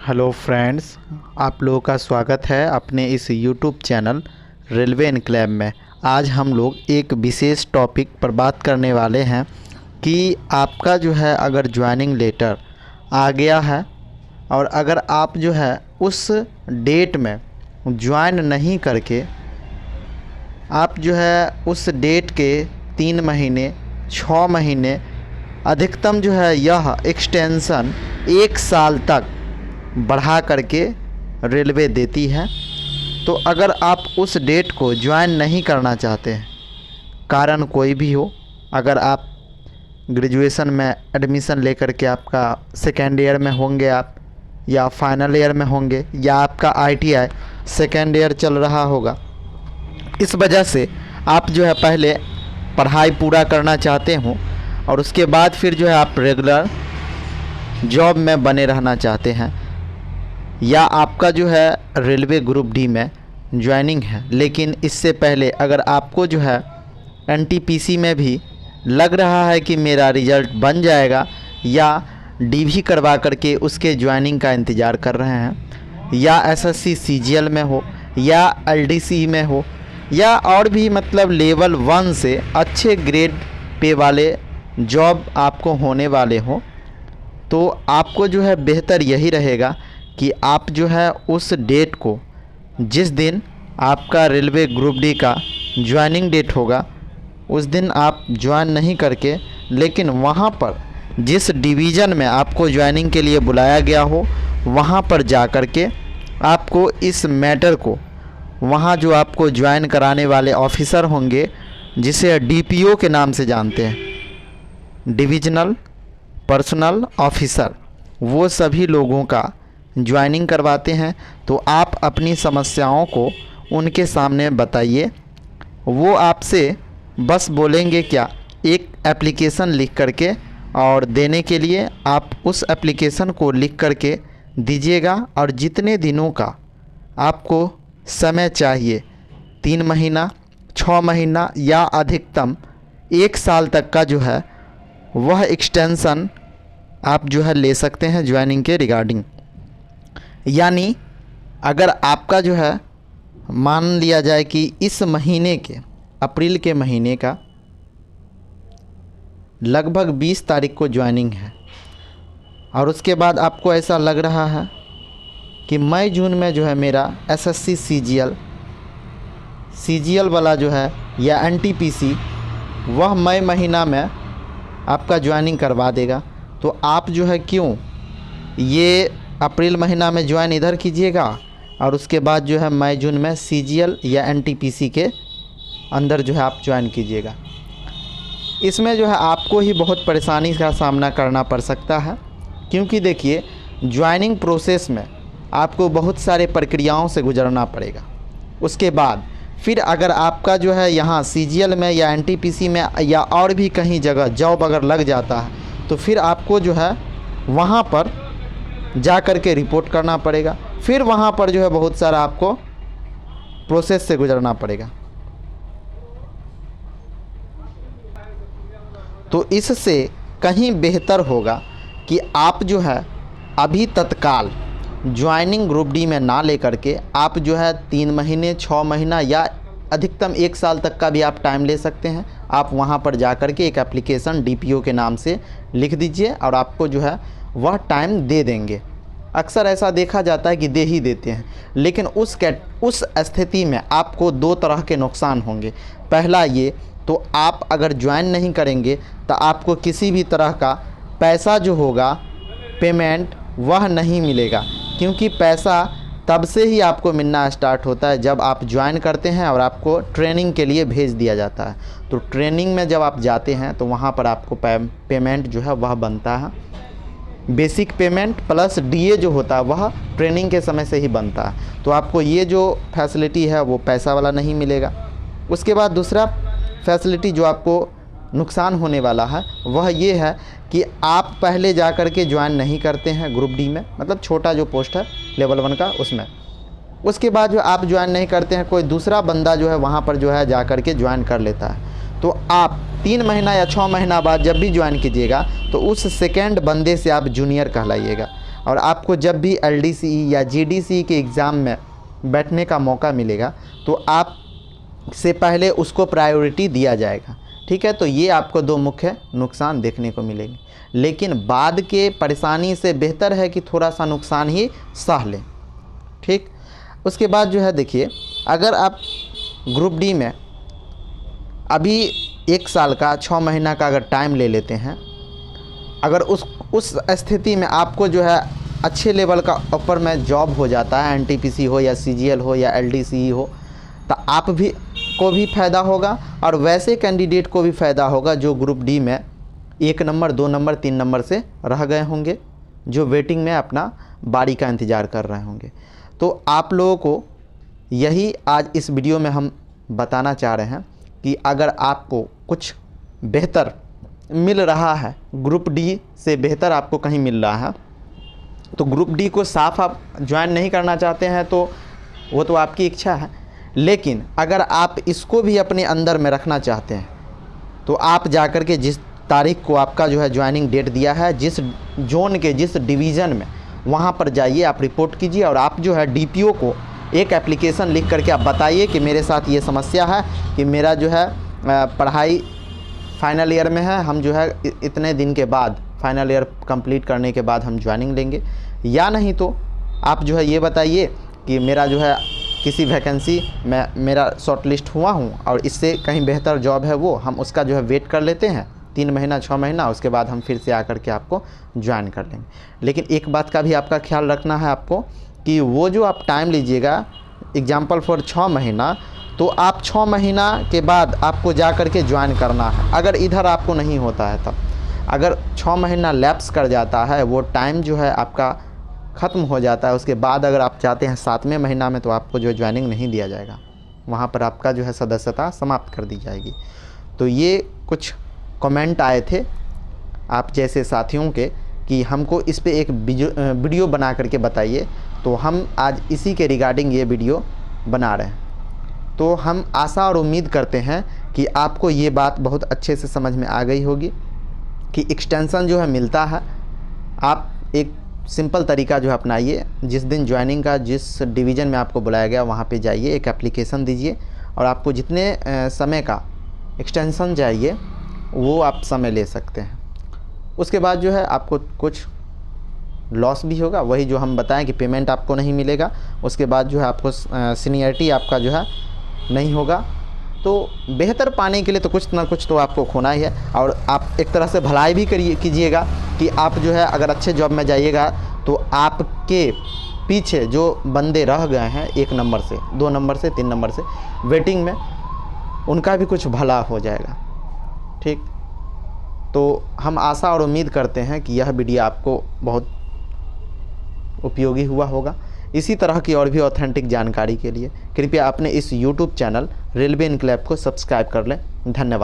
Hello friends, आप लोगों का स्वागत है अपने इस यूट्यूब चैनल रेलवे इनक्लेव में। आज हम लोग एक विशेष टॉपिक पर बात करने वाले हैं कि आपका जो है अगर ज्वाइनिंग लेटर आ गया है और अगर आप जो है उस डेट में ज्वाइन नहीं करके आप जो है उस डेट के 3 महीने 6 महीने अधिकतम जो है यह एक्सटेंशन 1 साल तक बढ़ा करके रेलवे देती है। तो अगर आप उस डेट को ज्वाइन नहीं करना चाहते हैं, कारण कोई भी हो, अगर आप ग्रेजुएशन में एडमिशन लेकर के आपका सेकेंड ईयर में होंगे आप, या फाइनल ईयर में होंगे, या आपका आईटीआई सेकेंड ईयर चल रहा होगा, इस वजह से आप जो है पहले पढ़ाई पूरा करना चाहते हो और उसके बाद फिर जो है आप रेगुलर जॉब में बने रहना चाहते हैं, या आपका जो है रेलवे ग्रुप डी में ज्वाइनिंग है, लेकिन इससे पहले अगर आपको जो है एनटीपीसी में भी लग रहा है कि मेरा रिज़ल्ट बन जाएगा, या डीवी करवा करके उसके ज्वाइनिंग का इंतज़ार कर रहे हैं, या एसएससी सीजीएल में हो, या एलडीसी में हो, या और भी मतलब लेवल 1 से अच्छे ग्रेड पे वाले जॉब आपको होने वाले हो, तो आपको जो है बेहतर यही रहेगा कि आप जो है उस डेट को, जिस दिन आपका रेलवे ग्रुप डी का ज्वाइनिंग डेट होगा, उस दिन आप ज्वाइन नहीं करके, लेकिन वहाँ पर जिस डिवीज़न में आपको ज्वाइनिंग के लिए बुलाया गया हो वहाँ पर जा कर के आपको इस मैटर को, वहाँ जो आपको ज्वाइन कराने वाले ऑफिसर होंगे, जिसे डीपीओ के नाम से जानते हैं, डिविजनल पर्सनल ऑफिसर, वो सभी लोगों का ज्वाइनिंग करवाते हैं। तो आप अपनी समस्याओं को उनके सामने बताइए, वो आपसे बस बोलेंगे क्या, एक एप्लीकेशन लिख करके और देने के लिए आप उस एप्लीकेशन को लिख करके दीजिएगा, और जितने दिनों का आपको समय चाहिए, 3 महीना 6 महीना या अधिकतम 1 साल तक का जो है वह एक्सटेंशन आप जो है ले सकते हैं ज्वाइनिंग के रिगार्डिंग। यानी अगर आपका जो है मान लिया जाए कि इस महीने के अप्रैल के महीने का लगभग 20 तारीख को ज्वाइनिंग है, और उसके बाद आपको ऐसा लग रहा है कि मई जून में जो है मेरा एसएससी सीजीएल वाला जो है या एनटीपीसी वह मई महीना में आपका ज्वाइनिंग करवा देगा, तो आप जो है क्यों ये अप्रैल महीना में ज्वाइन इधर कीजिएगा और उसके बाद जो है मई जून में सीजीएल या एनटीपीसी के अंदर जो है आप ज्वाइन कीजिएगा। इसमें जो है आपको ही बहुत परेशानी का सामना करना पड़ सकता है, क्योंकि देखिए ज्वाइनिंग प्रोसेस में आपको बहुत सारे प्रक्रियाओं से गुजरना पड़ेगा। उसके बाद फिर अगर आपका जो है यहाँ सीजीएल में या एनटीपीसी में या और भी कहीं जगह जॉब अगर लग जाता है, तो फिर आपको जो है वहाँ पर जा कर के रिपोर्ट करना पड़ेगा, फिर वहाँ पर जो है बहुत सारा आपको प्रोसेस से गुजरना पड़ेगा। तो इससे कहीं बेहतर होगा कि आप जो है अभी तत्काल ज्वाइनिंग ग्रुप डी में ना लेकर के आप जो है 3 महीने 6 महीना या अधिकतम 1 साल तक का भी आप टाइम ले सकते हैं। आप वहाँ पर जा कर के एक एप्लीकेशन डीपीओ के नाम से लिख दीजिए और आपको जो है वह टाइम दे देंगे। अक्सर ऐसा देखा जाता है कि दे ही देते हैं, लेकिन उस स्थिति में आपको 2 तरह के नुकसान होंगे। पहला ये, तो आप अगर ज्वाइन नहीं करेंगे तो आपको किसी भी तरह का पैसा जो होगा पेमेंट वह नहीं मिलेगा, क्योंकि पैसा तब से ही आपको मिलना स्टार्ट होता है जब आप ज्वाइन करते हैं और आपको ट्रेनिंग के लिए भेज दिया जाता है। तो ट्रेनिंग में जब आप जाते हैं तो वहाँ पर आपको पेमेंट जो है वह बनता है, बेसिक पेमेंट प्लस डीए जो होता है वह ट्रेनिंग के समय से ही बनता है। तो आपको ये जो फैसिलिटी है वो पैसा वाला नहीं मिलेगा। उसके बाद दूसरा फैसिलिटी जो आपको नुकसान होने वाला है वह ये है कि आप पहले जा कर के ज्वाइन नहीं करते हैं ग्रुप डी में, मतलब छोटा जो पोस्ट है लेवल 1 का उसमें। उसके बाद जो आप ज्वाइन नहीं करते हैं, कोई दूसरा बंदा जो है वहाँ पर जो है जा कर के ज्वाइन कर लेता है, तो आप 3 महीना या 6 महीना बाद जब भी ज्वाइन कीजिएगा तो उस सेकेंड बंदे से आप जूनियर कहलाइएगा। और आपको जब भी LDCE या GDCE के एग्ज़ाम में बैठने का मौका मिलेगा तो आप से पहले उसको प्रायोरिटी दिया जाएगा। ठीक है, तो ये आपको दो मुख्य नुकसान देखने को मिलेंगे, लेकिन बाद के परेशानी से बेहतर है कि थोड़ा सा नुकसान ही सह लें। ठीक, उसके बाद जो है देखिए, अगर आप ग्रुप डी में अभी 1 साल का 6 महीना का अगर टाइम ले लेते हैं, अगर उस स्थिति में आपको जो है अच्छे लेवल का ऊपर में जॉब हो जाता है, NTPC हो या CGL हो या LDCE हो, तो आप को भी फ़ायदा होगा और वैसे कैंडिडेट को भी फ़ायदा होगा जो ग्रुप डी में 1 नंबर 2 नंबर 3 नंबर से रह गए होंगे, जो वेटिंग में अपना बारी का इंतज़ार कर रहे होंगे। तो आप लोगों को यही आज इस वीडियो में हम बताना चाह रहे हैं कि अगर आपको कुछ बेहतर मिल रहा है, ग्रुप डी से बेहतर आपको कहीं मिल रहा है, तो ग्रुप डी को साफ आप ज्वाइन नहीं करना चाहते हैं तो वो तो आपकी इच्छा है, लेकिन अगर आप इसको भी अपने अंदर में रखना चाहते हैं तो आप जाकर के जिस तारीख को आपका जो है ज्वाइनिंग डेट दिया है, जिस जोन के जिस डिवीज़न में, वहाँ पर जाइए, आप रिपोर्ट कीजिए और आप जो है DPO को एक एप्लीकेशन लिख करके आप बताइए कि मेरे साथ ये समस्या है कि मेरा जो है पढ़ाई फाइनल ईयर में है, हम जो है इतने दिन के बाद फाइनल ईयर कंप्लीट करने के बाद हम ज्वाइनिंग लेंगे, या नहीं तो आप जो है ये बताइए कि मेरा जो है किसी वैकेंसी में मेरा शॉर्ट लिस्ट हुआ हूँ और इससे कहीं बेहतर जॉब है, वो हम उसका जो है वेट कर लेते हैं 3 महीना 6 महीना, उसके बाद हम फिर से आकर के आपको ज्वाइन कर लेंगे। लेकिन एक बात का भी आपका ख्याल रखना है आपको कि वो जो आप टाइम लीजिएगा, एग्जाम्पल फॉर 6 महीना, तो आप 6 महीना के बाद आपको जा कर के ज्वाइन करना है। अगर इधर आपको नहीं होता है तब, अगर 6 महीना लैप्स कर जाता है, वो टाइम जो है आपका ख़त्म हो जाता है, उसके बाद अगर आप चाहते हैं 7वें महीना में, तो आपको जो ज्वाइनिंग नहीं दिया जाएगा, वहाँ पर आपका जो है सदस्यता समाप्त कर दी जाएगी। तो ये कुछ कमेंट आए थे आप जैसे साथियों के कि हमको इस पे एक वीडियो बना करके बताइए, तो हम आज इसी के रिगार्डिंग ये वीडियो बना रहे हैं। तो हम आशा और उम्मीद करते हैं कि आपको ये बात बहुत अच्छे से समझ में आ गई होगी कि एक्सटेंशन जो है मिलता है, आप एक सिंपल तरीका जो है अपनाइए। जिस दिन ज्वाइनिंग का जिस डिवीज़न में आपको बुलाया गया वहाँ पे जाइए, एक एप्लीकेशन दीजिए और आपको जितने समय का एक्सटेंशन चाहिए वो आप समय ले सकते हैं। उसके बाद जो है आपको कुछ लॉस भी होगा, वही जो हम बताएं कि पेमेंट आपको नहीं मिलेगा, उसके बाद जो है आपको सीनियरिटी आपका जो है नहीं होगा। तो बेहतर पाने के लिए तो कुछ ना कुछ तो आपको खोना ही है, और आप एक तरह से भलाई भी कीजिएगा कि आप जो है अगर अच्छे जॉब में जाइएगा तो आपके पीछे जो बंदे रह गए हैं 1 नंबर से 2 नंबर से 3 नंबर से वेटिंग में, उनका भी कुछ भला हो जाएगा। ठीक, तो हम आशा और उम्मीद करते हैं कि यह वीडियो आपको बहुत उपयोगी हुआ होगा। इसी तरह की और भी ऑथेंटिक जानकारी के लिए कृपया अपने इस YouTube चैनल रेलवे एनक्लेव को सब्सक्राइब कर लें। धन्यवाद।